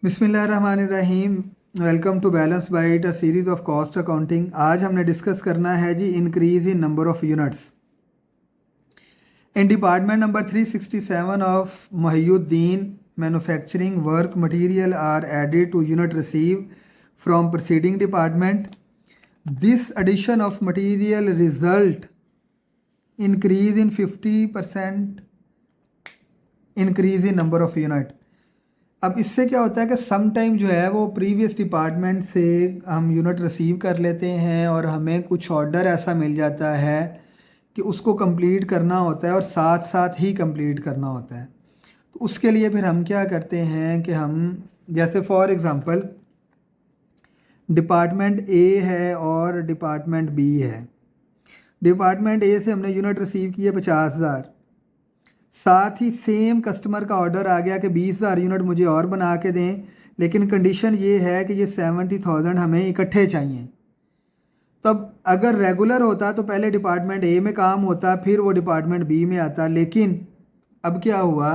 बिस्मिल्लाहिर्रहमानिर्रहीम। Welcome to balance byte a series of cost accounting. आज हमने डिस्कस करना है जी increase in number of units in department number 367 of Mohiuddin. Manufacturing work material are added to unit receive from proceeding department. This addition of material result increase in 50% increase in number of unit. अब इससे क्या होता है कि some time जो है वो previous department से हम यूनिट रिसीव कर लेते हैं और हमें कुछ ऑर्डर ऐसा मिल जाता है कि उसको कंप्लीट करना होता है और साथ साथ ही कंप्लीट करना होता है। तो उसके लिए फिर हम क्या करते हैं कि हम जैसे फॉर एग्ज़ाम्पल डिपार्टमेंट ए है और डिपार्टमेंट बी है। डिपार्टमेंट ए से हमने यूनिट रिसीव किए 50,000, साथ ही सेम कस्टमर का ऑर्डर आ गया कि 20,000 यूनिट मुझे और बना के दें, लेकिन कंडीशन ये है कि ये 70,000 हमें इकट्ठे चाहिए। तब अगर रेगुलर होता तो पहले डिपार्टमेंट ए में काम होता, फिर वो डिपार्टमेंट बी में आता। लेकिन अब क्या हुआ,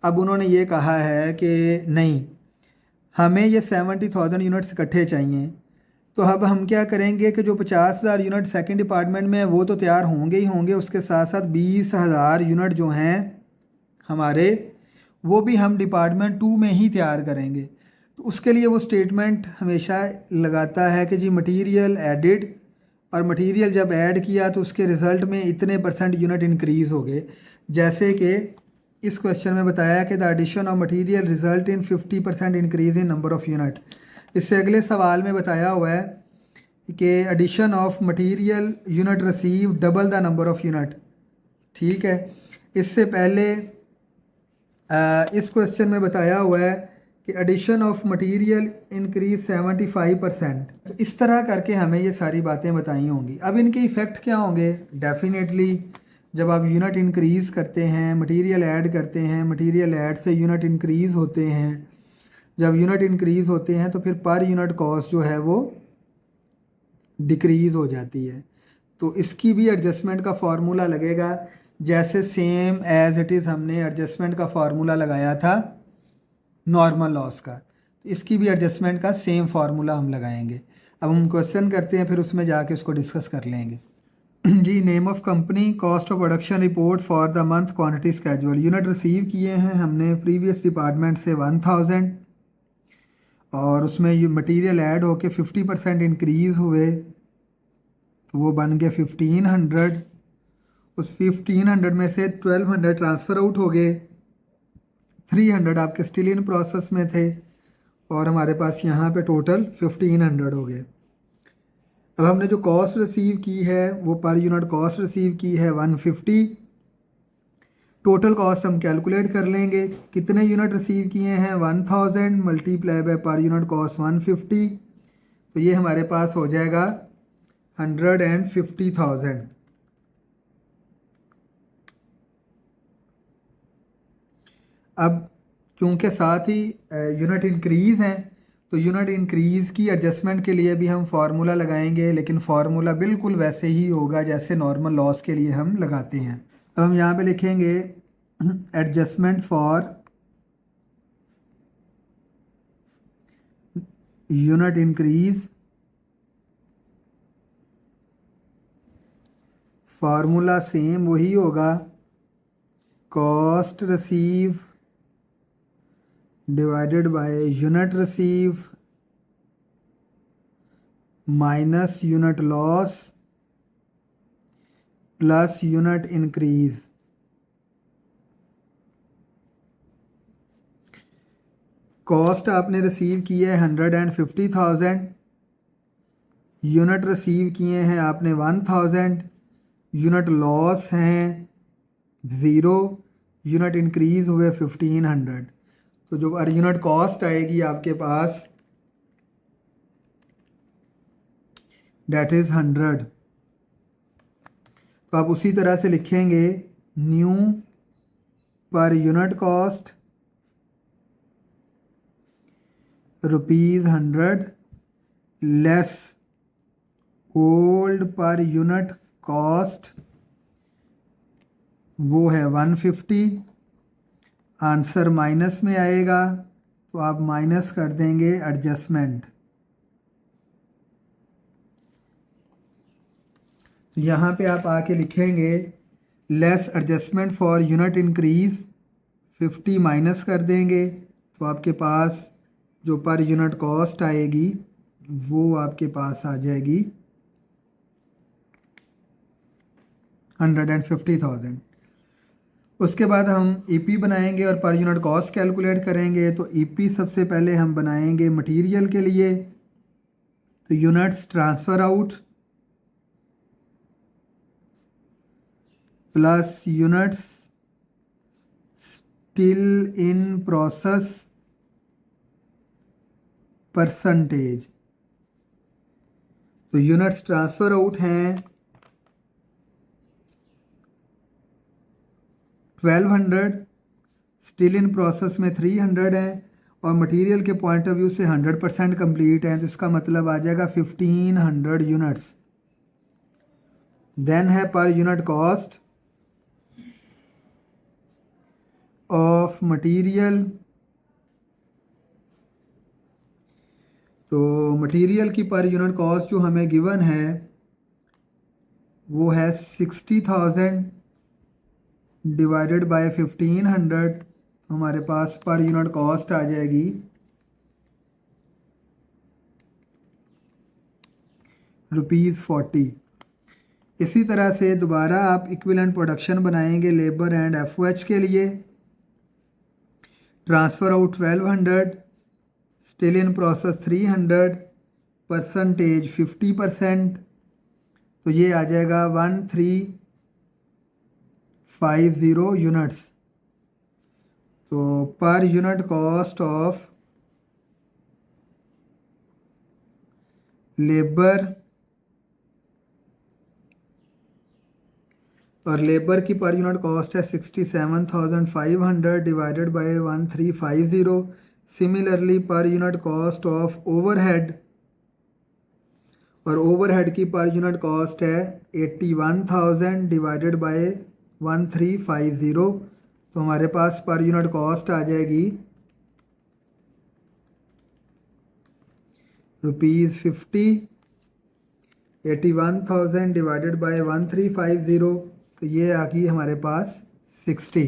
अब उन्होंने ये कहा है कि नहीं, हमें ये 70,000 यूनिट्स इकट्ठे चाहिए। तो अब हम क्या करेंगे कि जो 50,000 यूनिट सेकंड डिपार्टमेंट में है वो तो तैयार होंगे ही होंगे, उसके साथ साथ 20,000 यूनिट जो हैं हमारे, वो भी हम डिपार्टमेंट 2 में ही तैयार करेंगे। तो उसके लिए वो स्टेटमेंट हमेशा लगाता है कि जी मटेरियल एडिड, और मटेरियल जब ऐड किया तो उसके रिज़ल्ट में इतने परसेंट यूनिट इंक्रीज़ हो गए। जैसे कि इस क्वेश्चन में बताया कि the addition of material result in 50% increase in number of unit. इससे अगले सवाल में बताया हुआ है कि addition of material unit receive double the number of unit. ठीक है, इससे पहले इस क्वेश्चन में बताया हुआ है कि एडिशन ऑफ मटेरियल इंक्रीज 75%। तो इस तरह करके हमें ये सारी बातें बताई होंगी। अब इनके इफ़ेक्ट क्या होंगे? डेफिनेटली जब आप यूनिट इंक्रीज़ करते हैं, मटेरियल ऐड करते हैं, मटेरियल ऐड से यूनिट इंक्रीज़ होते हैं। जब यूनिट इंक्रीज़ होते हैं तो फिर पर यूनिट कॉस्ट जो है वो डिक्रीज़ हो जाती है। तो इसकी भी एडजस्टमेंट का फार्मूला लगेगा, जैसे सेम एज इट इज़ हमने एडजस्टमेंट का फार्मूला लगाया था नॉर्मल लॉस का। इसकी भी एडजस्टमेंट का सेम फार्मूला हम लगाएंगे। अब हम क्वेश्चन करते हैं, फिर उसमें जाके उसको डिस्कस कर लेंगे। जी, name of company, cost of production report for the month, quantity schedule. Unit receive किए हैं हमने प्रीवियस डिपार्टमेंट से 1000, और उसमें ये मटेरियल ऐड होके 50% इंक्रीज़ हुए तो वो बन गए 1500। उस 1500 में से 1200 ट्रांसफ़र आउट हो गए, 300 आपके स्टिल इन प्रोसेस में थे, और हमारे पास यहाँ पे टोटल 1500 हो गए। अब हमने जो कॉस्ट रिसीव की है वो पर यूनिट कॉस्ट रिसीव की है 150। टोटल कॉस्ट हम कैलकुलेट कर लेंगे, कितने यूनिट रिसीव किए हैं 1000 multiply by per unit cost 150, तो ये हमारे पास हो जाएगा 150,000। अब क्योंकि साथ ही यूनिट इंक्रीज़ हैं तो यूनिट इंक्रीज़ की एडजस्टमेंट के लिए भी हम फार्मूला लगाएंगे, लेकिन फार्मूला बिल्कुल वैसे ही होगा जैसे नॉर्मल लॉस के लिए हम लगाते हैं। अब हम यहाँ पे लिखेंगे adjustment for unit increase. Formula same वही होगा, cost receive divided by unit receive minus unit loss plus unit increase. Cost आपने रिसीव की है 150,000, यूनिट रिसीव किए हैं आपने 1000, यूनिट लॉस हैं 0, यूनिट इंक्रीज हुए 1500। तो जो पर यूनिट कॉस्ट आएगी आपके पास डेट इज़ 100। तो आप उसी तरह से लिखेंगे new per unit cost ₹100 less old per unit cost, वो है 150। आंसर माइनस में आएगा तो आप माइनस कर देंगे एडजस्टमेंट। तो यहाँ पे आप आके लिखेंगे less adjustment for unit increase 50 minus कर देंगे, तो आपके पास जो पर यूनिट कॉस्ट आएगी वो आपके पास आ जाएगी 150,000। उसके बाद हम ईपी बनाएंगे और पर यूनिट कॉस्ट कैलकुलेट करेंगे। तो ईपी सबसे पहले हम बनाएंगे मटेरियल के लिए, तो units transfer out plus units still in process percentage. तो यूनिट्स ट्रांसफ़र आउट हैं 1200, स्टिल इन प्रोसेस में 300 है और मटेरियल के पॉइंट ऑफ व्यू से 100% कंप्लीट है, तो इसका मतलब आ जाएगा 1500 यूनिट्स। देन है per unit cost of material. तो मटेरियल की पर यूनिट कॉस्ट जो हमें गिवन है वो है 60,000 डिवाइडेड बाय 1500, तो हमारे पास पर यूनिट कॉस्ट आ जाएगी ₹40। इसी तरह से दोबारा आप इक्विवेलेंट प्रोडक्शन बनाएंगे लेबर एंड एफओएच के लिए। Transfer out 1200, still in process 300, percentage 50%, तो ये आ जाएगा 1350 यूनिट्स। तो per unit cost of labour, और लेबर की पर यूनिट कॉस्ट है 67,500 divided by 1350। Similarly per unit cost of overhead, और ओवरहेड की पर यूनिट कॉस्ट है 81,000 डिवाइडेड बाय 1350, तो हमारे पास पर यूनिट कॉस्ट आ जाएगी ₹50। 81,000 डिवाइडेड बाय 1350, तो ये आ गई हमारे पास 60।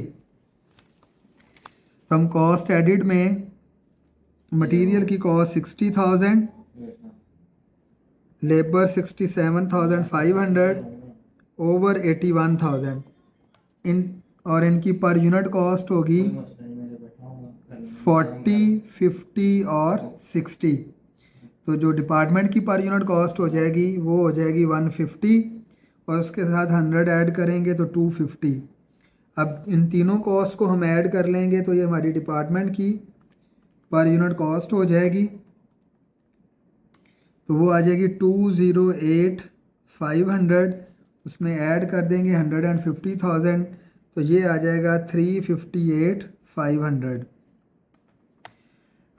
तो हम कॉस्ट एडिड में मटेरियल की कॉस्ट 60,000, लेबर 67,500 ओवर 81,000 और इनकी पर यूनिट कॉस्ट होगी 40, 50 और 60। तो जो डिपार्टमेंट की पर यूनिट कॉस्ट हो जाएगी वो हो जाएगी 150 और उसके साथ 100 ऐड करेंगे तो 250। अब इन तीनों कॉस्ट को हम ऐड कर लेंगे तो ये हमारी डिपार्टमेंट की पर यूनिट कॉस्ट हो जाएगी, तो वो आ जाएगी 208,500, उसमें ऐड कर देंगे 150,000, तो ये आ जाएगा 358,500।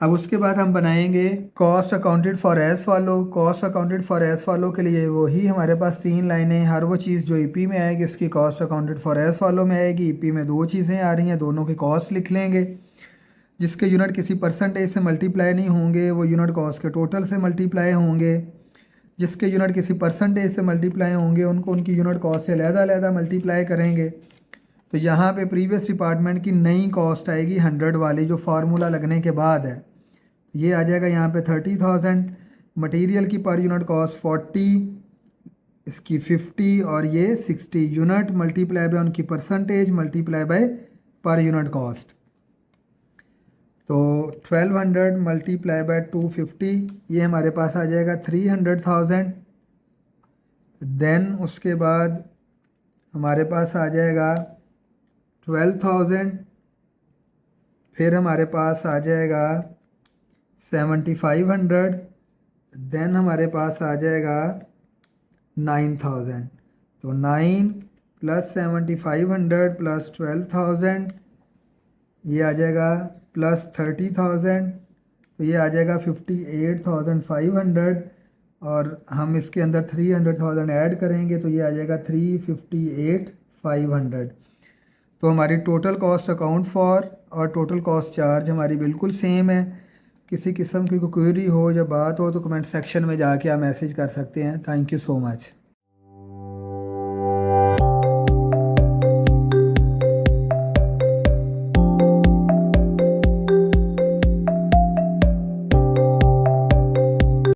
अब उसके बाद हम बनाएंगे cost accounted for as follow. Cost accounted for as follow के लिए वही हमारे पास 3 लाइनें, हर वो चीज़ जो ईपी में आएगी इसकी cost accounted for as follow में आएगी। ईपी में 2 चीज़ें आ रही हैं, दोनों की कॉस्ट लिख लेंगे। जिसके यूनिट किसी परसेंटेज से मल्टीप्लाई नहीं होंगे वो यूनिट कॉस्ट के टोटल से मल्टीप्लाई होंगे। जिसके यूनिट किसी परसेंटेज से मल्टीप्लाई होंगे उनको उनकी यूनिट कॉस्ट से अलग-अलग मल्टीप्लाई करेंगे। तो यहाँ पे प्रीवियस डिपार्टमेंट की नई कॉस्ट आएगी 100 वाली जो फार्मूला लगने के बाद है, ये आ जाएगा यहाँ पे 30,000। मटेरियल की पर यूनिट कॉस्ट 40, इसकी 50 और ये 60। यूनिट मल्टीप्लाई बाय उनकी percentage multiply by per unit cost. तो 1200 मल्टीप्लाई बाय 250, ये हमारे पास आ जाएगा 300,000। देन उसके बाद हमारे पास आ जाएगा 12,000, फिर हमारे पास आ जाएगा 7,500, देन हमारे पास आ जाएगा 9,000। तो 9 प्लस 7,500 प्लस 12,000 ये आ जाएगा प्लस 30,000, तो ये आ जाएगा 58,500 और हम इसके अंदर 300,000 ऐड करेंगे तो ये आ जाएगा 358,500। तो हमारी टोटल कॉस्ट अकाउंट फॉर और टोटल कॉस्ट चार्ज हमारी बिल्कुल सेम है। किसी किस्म की कोई क्वेरी हो या बात हो तो कमेंट सेक्शन में जाके आप मैसेज कर सकते हैं। Thank you so much.